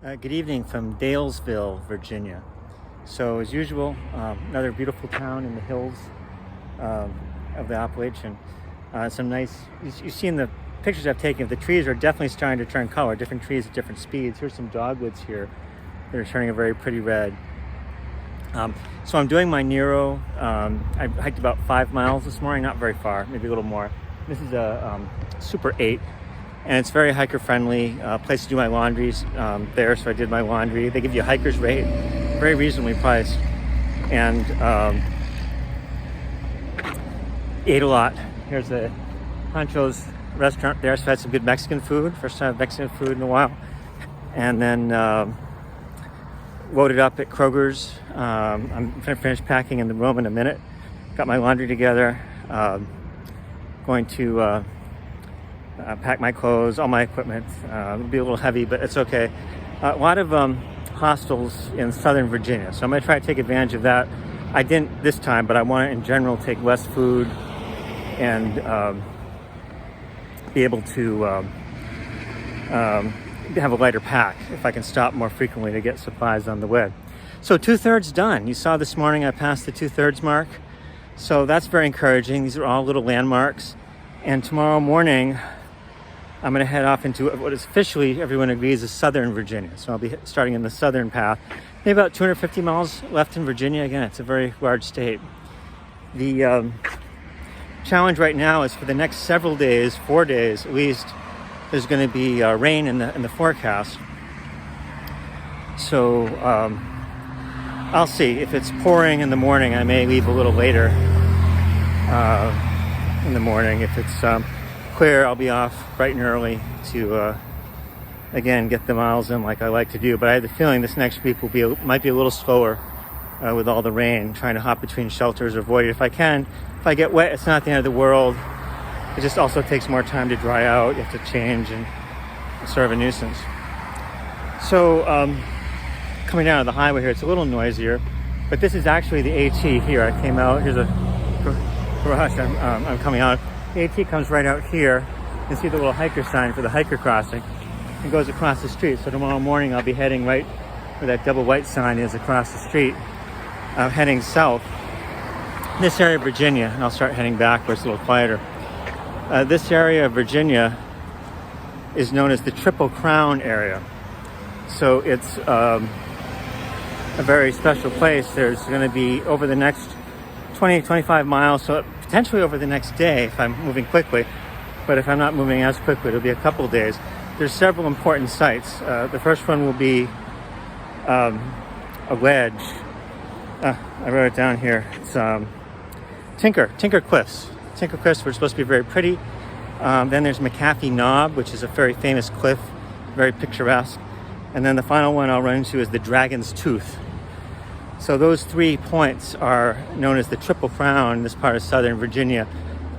Good evening from Daleville, Virginia. So as usual, another beautiful town in the hills of the Appalachian. Some nice, you see in the pictures I've taken, the trees are definitely starting to turn color, different trees at different speeds. Here's some dogwoods here that are turning a very pretty red. So I'm doing my Nero. I hiked about 5 miles this morning, not very far, maybe a little more. This is a Super 8. And it's very hiker friendly, place to do my laundries there, so I did my laundry. They give you a hiker's rate, very reasonably priced, and ate a lot. Here's the Pancho's restaurant there, so I had some good Mexican food, first time Mexican food in a while. And then loaded up at Kroger's. I'm gonna finish packing in the room in a minute. Got my laundry together, going to pack my clothes, all my equipment. It'll be a little heavy, but it's okay. A lot of hostels in Southern Virginia, so I'm going to try to take advantage of that. I didn't this time, but I want to, in general, take less food and be able to have a lighter pack if I can stop more frequently to get supplies on the way. So 2/3 done. You saw this morning I passed the 2/3 mark, so that's very encouraging. These are all little landmarks, and tomorrow morning I'm going to head off into what is officially, everyone agrees, is Southern Virginia. So I'll be starting in the southern path. Maybe about 250 miles left in Virginia. Again, it's a very large state. The challenge right now is for the next several days, 4 days at least, there's going to be rain in the forecast. So I'll see. If it's pouring in the morning, I may leave a little later in the morning. If it's clear, I'll be off bright and early to again get the miles in like I like to do. But I have the feeling this next week might be a little slower with all the rain, trying to hop between shelters or avoid it if I can. If I get wet, it's not the end of the world. It just also takes more time to dry out. You have to change, and it's sort of a nuisance. So coming down to the highway here, it's a little noisier, but this is actually the AT here. I came out, here's a garage I'm coming out. The AT comes right out here. You can see the little hiker sign for the hiker crossing. It goes across the street. So tomorrow morning I'll be heading right where that double white sign is across the street, heading south. This area of Virginia, and I'll start heading back where it's a little quieter. This area of Virginia is known as the Triple Crown area. So it's a very special place. There's going to be, over the next 20-25 miles, so potentially over the next day if I'm moving quickly, but if I'm not moving as quickly, it'll be a couple of days. There's several important sites. The first one will be a ledge. I wrote it down here. It's Tinker Cliffs. Tinker Cliffs were supposed to be very pretty. Then there's McAfee Knob, which is a very famous cliff, very picturesque. And then the final one I'll run into is the Dragon's Tooth. So those 3 points are known as the Triple Crown in this part of Southern Virginia.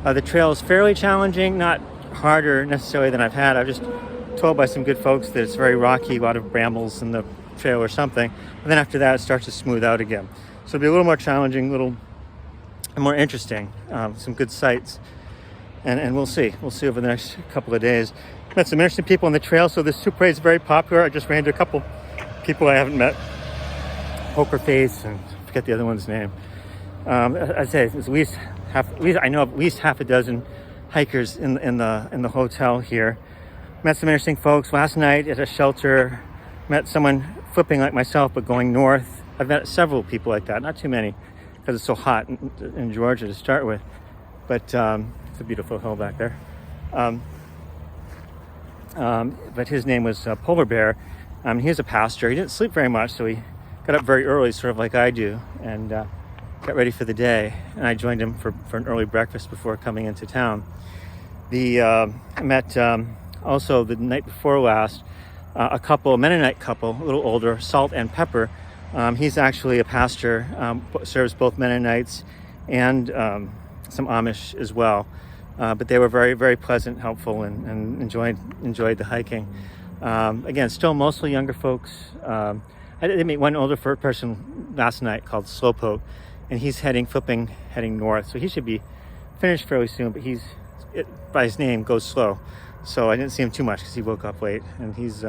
The trail is fairly challenging, not harder necessarily than I've had. I've just told by some good folks that it's very rocky, a lot of brambles in the trail or something. And then after that, it starts to smooth out again. So it'll be a little more challenging, a little more interesting, some good sights. And we'll see. We'll see over the next couple of days. Met some interesting people on the trail. So this Super 8 is very popular. I just ran into a couple people I haven't met. Poker Face, and I forget the other one's name. I'd say there's I know of at least half a dozen hikers in the hotel here. Met some interesting folks last night at a shelter. Met someone flipping like myself but going north. I've met several people like that, not too many because it's so hot in Georgia to start with, but it's a beautiful hill back there. But his name was Polar Bear. He's a pastor. He didn't sleep very much, so he got up very early, sort of like I do, and got ready for the day. And I joined him for an early breakfast before coming into town. I met also the night before last a Mennonite couple, a little older, Salt and Pepper. He's actually a pastor, serves both Mennonites and some Amish as well. But they were very, very pleasant, helpful, and enjoyed the hiking. Again, still mostly younger folks. I did meet one older person last night called Slowpoke, and he's heading north. So he should be finished fairly soon, but by his name, goes slow. So I didn't see him too much because he woke up late, and he's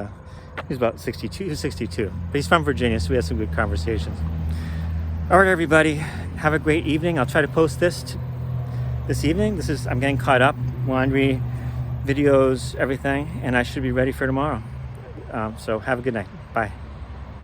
He's about 62. He's 62. But he's from Virginia, so we had some good conversations. All right, everybody. Have a great evening. I'll try to post this evening. I'm getting caught up. Laundry, videos, everything. And I should be ready for tomorrow. So have a good night. Bye.